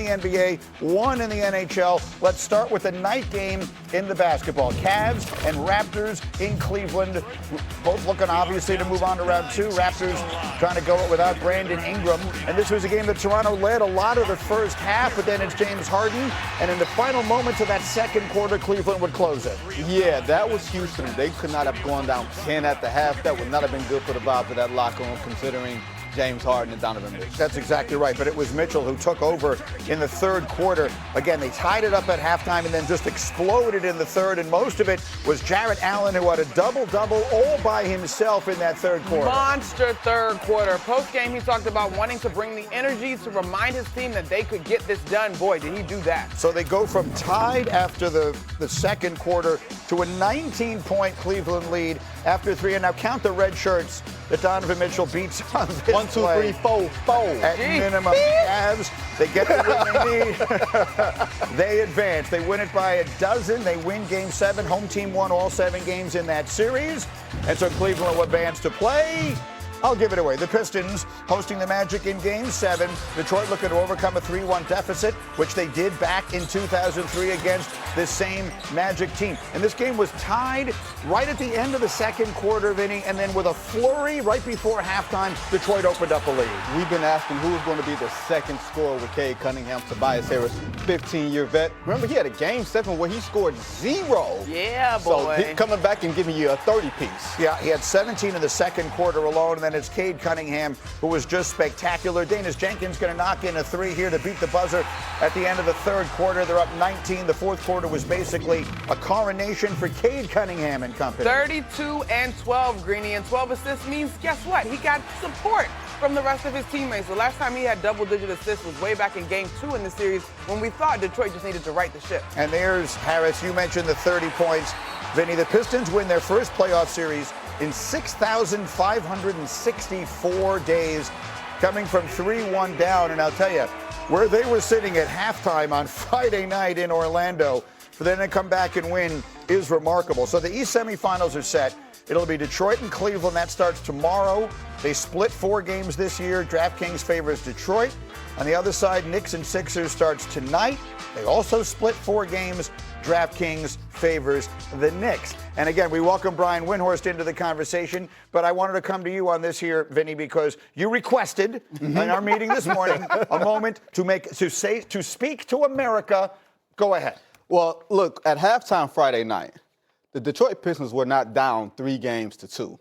the NBA, 1 in the NHL. Let's start with the night game in the basketball. Cavs and Raptors in Cleveland, both looking obviously to move on to round 2. Raptors trying to go it without Brandon Ingram. And this was a game that Toronto led a lot of the first half, but then it's James Harden. And in the final moments of that second quarter, Cleveland would close it. Yeah, that was huge for them. They could not have gone down 10 at the half. That would not have been good for the vibe of that locker room, considering James Harden and Donovan Mitchell. That's exactly right, but it was Mitchell who took over in the third quarter. Again, they tied it up at halftime and then just exploded in the third, and most of it was Jarrett Allen, who had a double-double all by himself in that third quarter. Monster third quarter. Post-game, he talked about wanting to bring the energy to remind his team that they could get this done. Boy, did he do that. So they go from tied after the second quarter to a 19-point Cleveland lead after 3. And now count the red shirts that Donovan Mitchell beats on this 1, 2, 3, 4, 4. At minimum, Cavs, they get the win they need. They advance. They win it by a dozen. They win Game 7. Home team won all 7 games in that series. And so Cleveland will advance to play. I'll give it away. The Pistons hosting the Magic in Game 7. Detroit looking to overcome a 3-1 deficit, which they did back in 2003 against this same Magic team. And this game was tied right at the end of the second quarter, Vinny, and then with a flurry right before halftime, Detroit opened up a lead. We've been asking who was going to be the second scorer with Cunningham, Tobias Harris, 15-year vet. Remember, he had a Game 7 where he scored 0. Yeah, boy. So he coming back and giving you a 30-piece. Yeah, he had 17 in the second quarter alone, and then it's Cunningham, who was just spectacular. Danis Jenkins going to knock in a 3 here to beat the buzzer at the end of the third quarter. They're up 19. The fourth quarter was basically a coronation for Cunningham and company. 32 and 12, Greeny, and 12 assists means, guess what? He got support from the rest of his teammates. The last time he had double-digit assists was way back in Game 2 in the series when we thought Detroit just needed to right the ship. And there's Harris. You mentioned the 30 points. Vinny, the Pistons win their first playoff series in 6,564 days, coming from 3-1 down. And I'll tell you, where they were sitting at halftime on Friday night in Orlando, for them to come back and win is remarkable. So the East semifinals are set. It'll be Detroit and Cleveland. That starts tomorrow. They split 4 games this year. DraftKings favors Detroit. On the other side, Knicks and Sixers starts tonight. They also split 4 games. DraftKings favors the Knicks. And again, we welcome Brian Windhorst into the conversation, but I wanted to come to you on this here, Vinny, because you requested in our meeting this morning a moment to speak to America. Go ahead. Well, look, at halftime Friday night, the Detroit Pistons were not down 3 games to 2.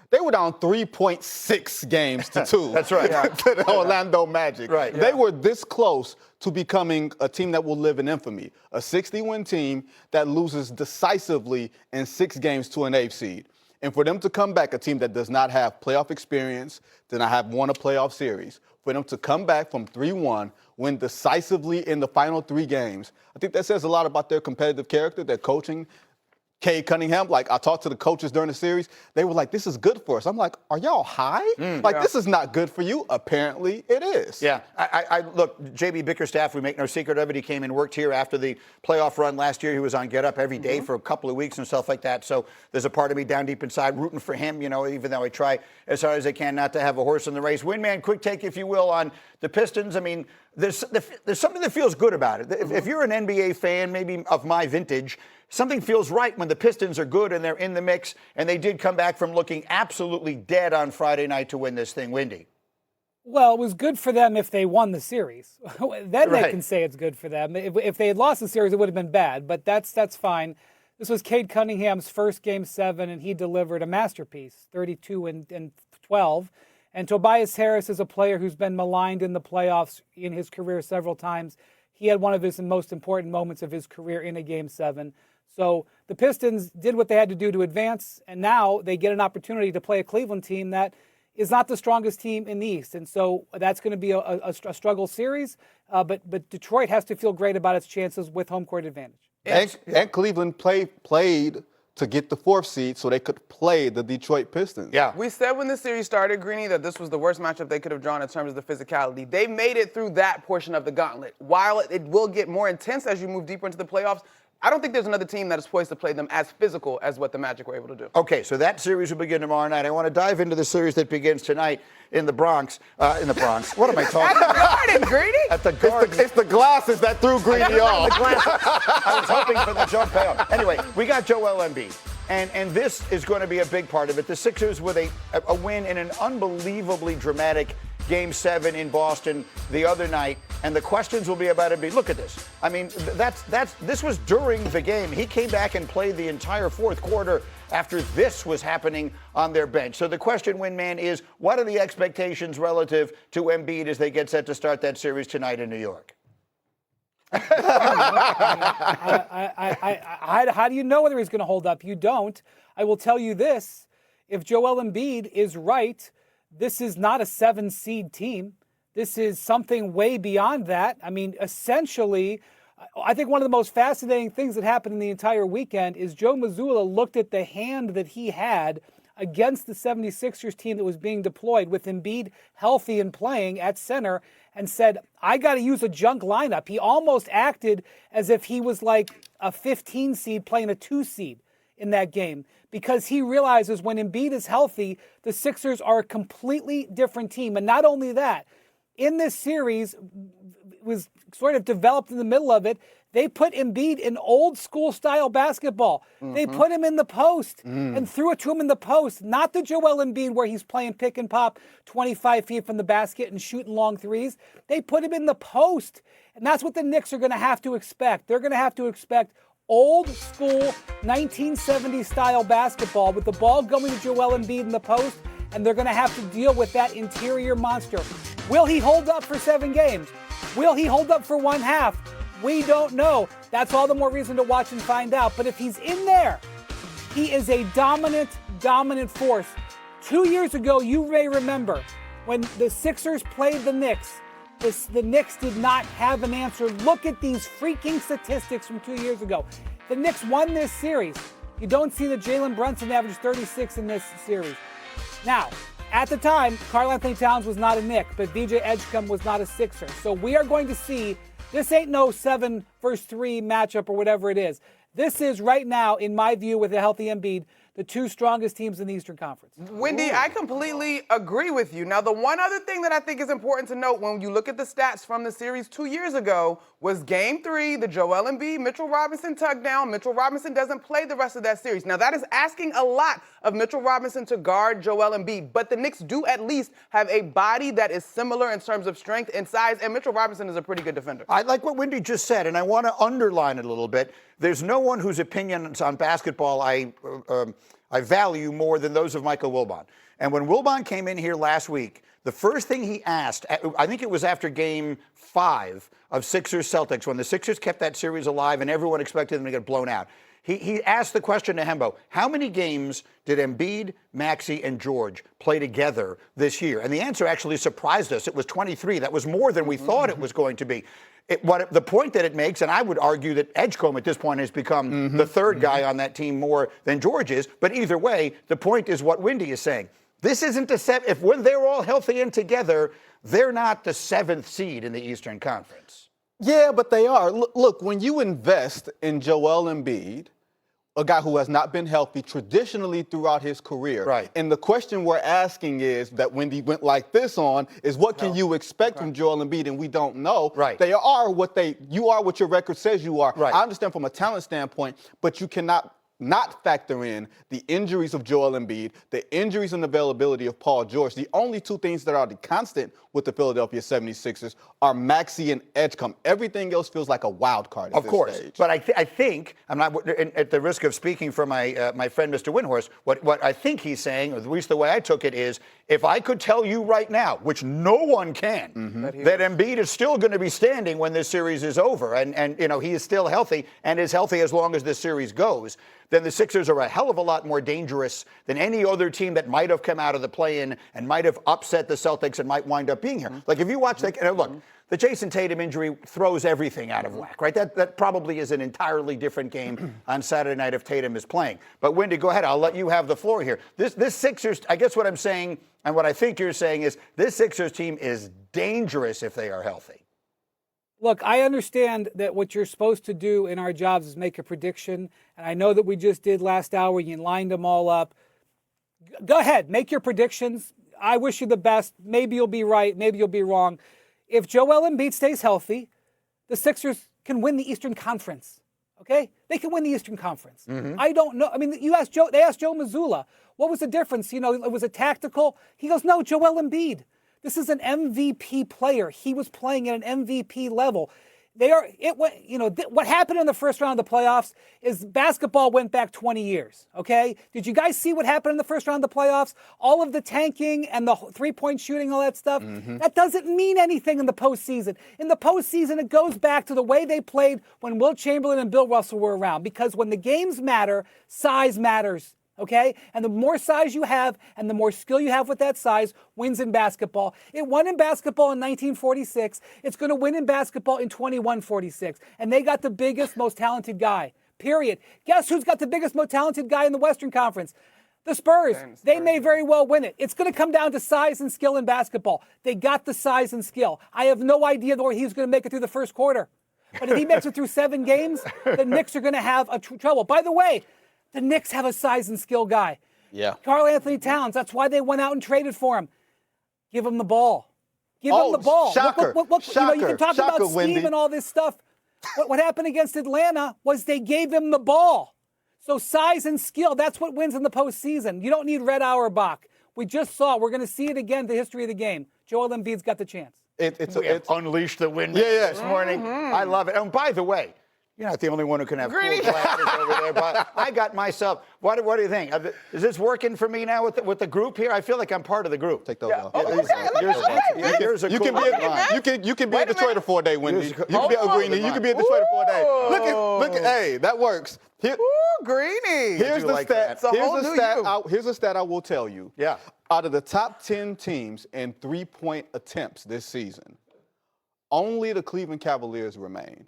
They were down 3.6 games to 2. That's right. To the Orlando Magic. Right. They were this close to becoming a team that will live in infamy, a 60-win team that loses decisively in 6 games to an 8th seed. And for them to come back, a team that does not have playoff experience, did not have won a playoff series, for them to come back from 3-1, win decisively in the final 3 games, I think that says a lot about their competitive character, their coaching. Cunningham, like I talked to the coaches during the series, they were like, this is good for us. I'm like, are y'all high? This is not good for you. Apparently it is. Yeah, I look, JB Bickerstaff, we make no secret of it. He came and worked here after the playoff run last year. He was on Get Up every day for a couple of weeks and stuff like that. So there's a part of me down deep inside rooting for him, you know, even though I try as hard as I can not to have a horse in the race. Windman, quick take, if you will, on the Pistons. I mean, there's something that feels good about it. If you're an NBA fan, maybe of my vintage, something feels right when the Pistons are good and they're in the mix, and they did come back from looking absolutely dead on Friday night to win this thing. Windy. Well, it was good for them if they won the series. Then Right. they can say it's good for them. If they had lost the series, it would have been bad, but that's fine. This was Cunningham's first Game 7, and he delivered a masterpiece, 32 and 12. And Tobias Harris is a player who's been maligned in the playoffs in his career several times. He had one of his most important moments of his career in a Game 7. So the Pistons did what they had to do to advance, and now they get an opportunity to play a Cleveland team that is not the strongest team in the East. And so that's going to be a struggle series, but Detroit has to feel great about its chances with home court advantage. And Cleveland played to get the 4th seed so they could play the Detroit Pistons. Yeah. We said when the series started, Greeny, that this was the worst matchup they could have drawn in terms of the physicality. They made it through that portion of the gauntlet. While it will get more intense as you move deeper into the playoffs, I don't think there's another team that is poised to play them as physical as what the Magic were able to do. Okay, so that series will begin tomorrow night. I want to dive into the series that begins tonight in the Bronx. What am I talking about? Garden, Greedy. At the Garden. It's the glasses that threw Greedy off. I was hoping for the jump payoff. Anyway, we got Joel Embiid. And this is going to be a big part of it. The Sixers with a win in an unbelievably dramatic Game 7 in Boston the other night, and the questions will be about Embiid. Look at this. I mean, this was during the game. He came back and played the entire fourth quarter after this was happening on their bench. So the question, Windman, is what are the expectations relative to Embiid as they get set to start that series tonight in New York? How do you know whether he's going to hold up? You don't. I will tell you this. If Joel Embiid is right, this is not a 7-seed team. This is something way beyond that. I mean, essentially, I think one of the most fascinating things that happened in the entire weekend is Joe Mazzulla looked at the hand that he had against the 76ers team that was being deployed with Embiid healthy and playing at center and said, I got to use a junk lineup. He almost acted as if he was like a 15 seed playing a 2 seed in that game because he realizes when Embiid is healthy, the Sixers are a completely different team. And not only that, in this series, was sort of developed in the middle of it, they put Embiid in old school style basketball. They put him in the post and threw it to him in the post. Not the Joel Embiid where he's playing pick and pop 25 feet from the basket and shooting long threes. They put him in the post. And that's what the Knicks are going to have to expect. They're going to have to expect old school 1970s style basketball with the ball going to Joel Embiid in the post, and they're going to have to deal with that interior monster. Will he hold up for 7 games? Will he hold up for one half? We don't know. That's all the more reason to watch and find out. But if he's in there, he is a dominant force. 2 years ago, you may remember, when the Sixers played the Knicks, the Knicks did not have an answer. Look at these freaking statistics from 2 years ago. The Knicks won this series. You don't see that Jalen Brunson averaged 36 in this series. Now, at the time, Karl-Anthony Towns was not a Knick, but VJ Edgecombe was not a Sixer. So we are going to see, this ain't no 7 versus 3 matchup or whatever it is. This is right now, in my view, with a healthy Embiid, the 2 strongest teams in the Eastern Conference. Wendy, I completely agree with you. Now, the one other thing that I think is important to note when you look at the stats from the series 2 years ago was Game 3, the Joel Embiid, Mitchell Robinson tug down. Mitchell Robinson doesn't play the rest of that series. Now, that is asking a lot of Mitchell Robinson to guard Joel Embiid, but the Knicks do at least have a body that is similar in terms of strength and size, and Mitchell Robinson is a pretty good defender. I like what Wendy just said, and I want to underline it a little bit. There's no one whose opinions on basketball I value more than those of Michael Wilbon. And when Wilbon came in here last week, the first thing he asked, I think it was after Game 5 of Sixers-Celtics, when the Sixers kept that series alive and everyone expected them to get blown out. He asked the question to Hembo, how many games did Embiid, Maxey, and George play together this year? And the answer actually surprised us. It was 23. That was more than we thought it was going to be. The point that it makes, and I would argue that Edgecombe at this point has become the third guy on that team more than George is, but either way, the point is what Wendy is saying. This isn't a set. If when they're all healthy and together, they're not the 7th seed in the Eastern Conference. Yeah, but they are. Look, when you invest in Joel Embiid, a guy who has not been healthy traditionally throughout his career. Right. And the question we're asking is that when he went like this on is what can you expect from Joel Embiid, and we don't know. Right. You are what your record says you are. Right. I understand from a talent standpoint, but you cannot not factor in the injuries of Joel Embiid, the injuries and availability of Paul George. The only 2 things that are the constant with the Philadelphia 76ers are Maxey and Edgecombe. Everything else feels like a wild card at this stage. But I think, I'm not at the risk of speaking for my friend Mr. Windhorst, what I think he's saying, or at least the way I took it is, if I could tell you right now, which no one can, that Embiid is still going to be standing when this series is over, and you know he is still healthy and is healthy as long as this series goes, then the Sixers are a hell of a lot more dangerous than any other team that might have come out of the play-in and might have upset the Celtics and might wind up being here. Like if you watch, look, the Jason Tatum injury throws everything out of whack, right? That probably is an entirely different game on Saturday night if Tatum is playing. But Wendy, go ahead. I'll let you have the floor here. This Sixers, I guess what I'm saying and what I think you're saying is this Sixers team is dangerous if they are healthy. Look, I understand that what you're supposed to do in our jobs is make a prediction, and I know that we just did last hour. You lined them all up. Go ahead, make your predictions. I wish you the best. Maybe you'll be right. Maybe you'll be wrong. If Joel Embiid stays healthy, the Sixers can win the Eastern Conference. Okay? They can win the Eastern Conference. I don't know. I mean, they asked Joe Mazzulla, what was the difference? You know, it was a tactical. He goes, no, Joel Embiid. This is an MVP player. He was playing at an MVP level. What happened in the first round of the playoffs is basketball went back 20 years, okay? Did you guys see what happened in the first round of the playoffs? All of the tanking and the three-point shooting, all that stuff, that doesn't mean anything in the postseason. In the postseason, it goes back to the way they played when Wilt Chamberlain and Bill Russell were around, because when the games matter, size matters. Okay? And the more size you have and the more skill you have with that size wins in basketball. It won in basketball in 1946. It's going to win in basketball in 2146. And they got the biggest, most talented guy. Period. Guess who's got the biggest, most talented guy in the Western Conference? The Spurs. They may very well win it. It's going to come down to size and skill in basketball. They got the size and skill. I have no idea where he's going to make it through the first quarter. But if he makes it through 7 games, the Knicks are going to have trouble. By the way, the Knicks have a size and skill guy. Yeah. Karl Anthony Towns. That's why they went out and traded for him. Give him the ball. Give him the ball. Shocker. You can talk about scheme Wendy. and all this stuff. What happened against Atlanta was they gave him the ball. So size and skill, that's what wins in the postseason. You don't need Red Auerbach. We just saw, we're going to see it again, the history of the game. Joel Embiid's got the chance. It's unleashed the wind this morning. I love it. And by the way, you're not the only one who can have cool glasses over there. But I got myself. What do you think? Is this working for me now with the group here? I feel like I'm part of the group. Take those off. Here's a You cool can be at Detroit for 4 days, Wendy. You can be a Greenie. You can be at Detroit for 4 days. Look at, hey, that works. Greenie. Here's the stat. Here's a stat I will tell you. Yeah. Out of the top 10 teams in 3-point attempts this season, only the Cleveland Cavaliers remain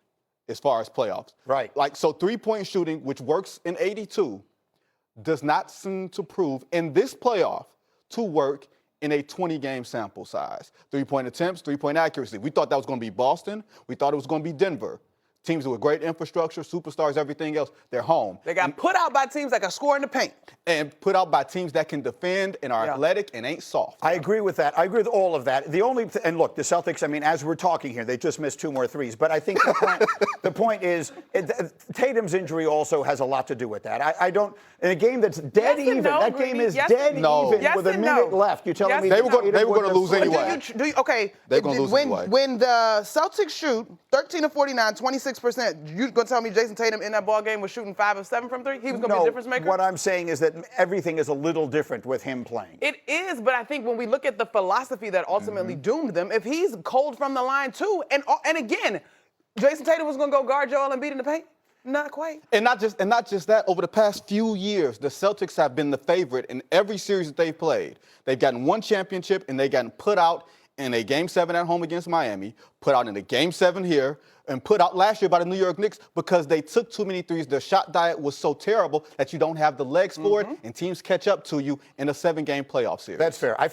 as far as playoffs. Right. So 3-point shooting, which works in 82, does not seem to prove in this playoff to work in a 20-game sample size. 3-point attempts, 3-point accuracy. We thought that was going to be Boston. We thought it was going to be Denver. Teams with great infrastructure, superstars, everything else, they're home. They got put out by teams that can score in the paint. And put out by teams that can defend and are athletic and ain't soft. I agree with that. I agree with all of that. And look, the Celtics, I mean, as we're talking here, they just missed 2 more threes. But I think the point is, Tatum's injury also has a lot to do with that. I don't, in a game that's dead even, that game is dead even with a minute left. You're telling me they were going to lose anyway. They're going to lose anyway. When the Celtics shoot 13 of 49, 26%, you going to tell me Jason Tatum in that ball game was shooting 5 of 7 from 3? He was going to be a difference maker? What I'm saying is that everything is a little different with him playing. It is, but I think when we look at the philosophy that ultimately doomed them, if he's cold from the line too, and again, Jason Tatum was going to go guard Joel Embiid in the paint? Not quite. And not just that, over the past few years, the Celtics have been the favorite in every series that they've played. They've gotten 1 championship, and they've gotten put out in a Game 7 at home against Miami, put out in a Game 7 here, and put out last year by the New York Knicks because they took too many threes. Their shot diet was so terrible that you don't have the legs for it, and teams catch up to you in a 7-game playoff series. That's fair.